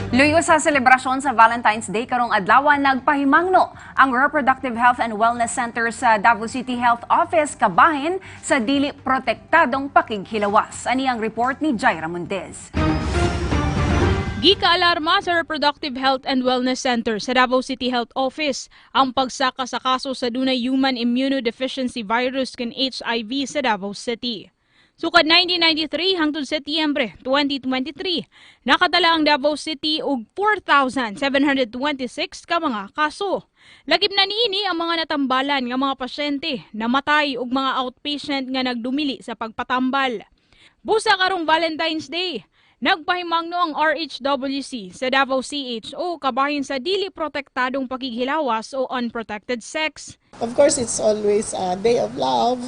Luyo sa selebrasyon sa Valentine's Day karong adlaw nagpahimangno ang Reproductive Health and Wellness Center sa Davao City Health Office kabahin sa dili protektadong pakighilawas. Ani ang report ni Jaira Mundez. Gika-alarma sa Reproductive Health and Wellness Center sa Davao City Health Office ang pagsaka sa kaso sa dunay human immunodeficiency virus ken HIV sa Davao City. Sukad 1993 hangtod Setyembre 2023, nakadala ang Davao City og 4,726 ka mga kaso. Lagip na niini ang mga natambalan nga mga pasyente, namatay og mga outpatient nga nagdumili sa pagpatambal. Busa karong Valentine's Day, nagpahimangno ang RHWC sa Davao CHO kabahin sa dili protektadong pakighilawas o unprotected sex. Of course, it's always a day of love.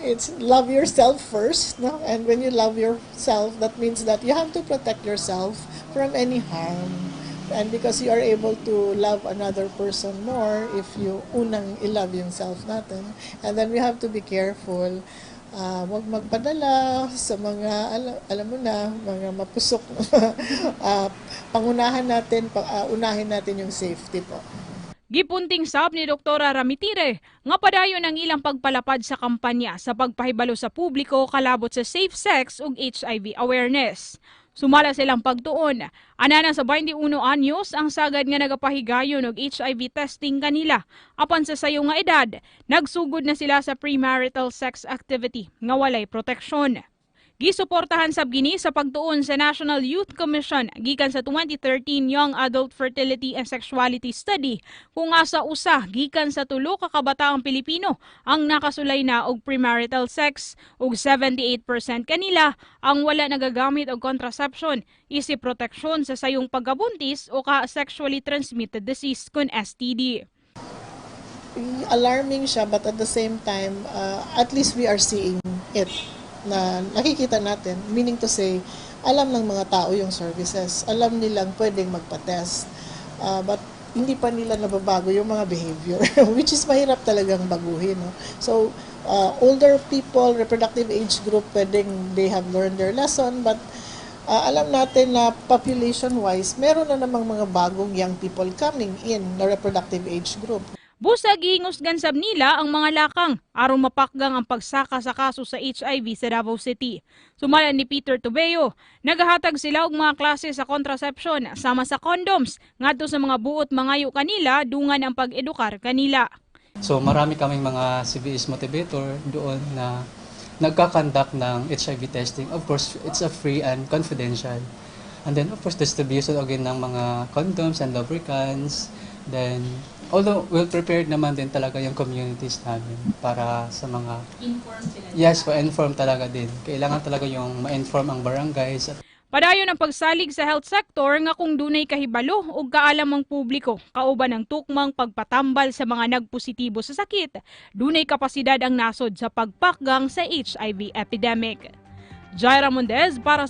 It's love yourself first, no? And when you love yourself, that means that you have to protect yourself from any harm. And because you are able to love another person more if you unang i-love yourself natin. And then we have to be careful. Huwag magpadala sa mga, alam mo na, mga mapusok. Pangunahan natin, unahin natin yung safety po. Gipunting sab ni Doktora Ramitire nga padayon ang ilang pagpalapad sa kampanya sa pagpahibalo sa publiko kalabot sa safe sex ug HIV awareness. Sumala silang pagtuon, anana sa 21 anyos ang sagad nga nagapahigayon og HIV testing kanila. Apan sa sayo nga edad, nagsugod na sila sa premarital sex activity nga walay proteksyon. Gisuportahan sab gini sa pagtuon sa National Youth Commission gikan sa 2013 Young Adult Fertility and Sexuality Study kung asa usa gikan sa 3 ka kabataang Pilipino ang nakasulay na og premarital sex ug 78% kanila ang wala nagagamit og contraception isip proteksyon sa sayong pagkabuntis o ka sexually transmitted disease kun STD. Alarming siya, but at the same time, at least we are seeing it. Na nakikita natin, meaning to say, alam ng mga tao yung services, alam nilang pwedeng magpa-test, but hindi pa nila nababago yung mga behavior, which is mahirap talagang baguhin. No? So, older people, reproductive age group, pwedeng they have learned their lesson, but alam natin na population-wise, meron na namang mga bagong young people coming in na reproductive age group. Busa gihingusgan sab nila ang mga lakang aron mapakgang ang pagsaka sa kaso sa HIV sa Davao City. Sumala ni Peter Tobeo, nagahatag sila og mga klase sa contraception sama sa condoms ngadto sa mga buot mangayo kanila dungan ang pag-edukar kanila. So marami kaming mga CVS motivator doon na nagkakandak ng HIV testing. Of course, it's a free and confidential. And then of course distribution again ng mga condoms and lubricants. Then although well prepared naman din talaga yung communities namin para sa mga Inform sila. Yes, pa-inform talaga din. Kailangan talaga yung ma-inform ang barangays. Padayon ang pagsalig sa health sector nga kung dunay kahibalo ug kaalam ang publiko kauban ng tukmang pagpatambal sa mga nagpositibo sa sakit, dunay kapasidad ang nasod sa pagpakgang sa HIV epidemic. Jaira Mundez para sa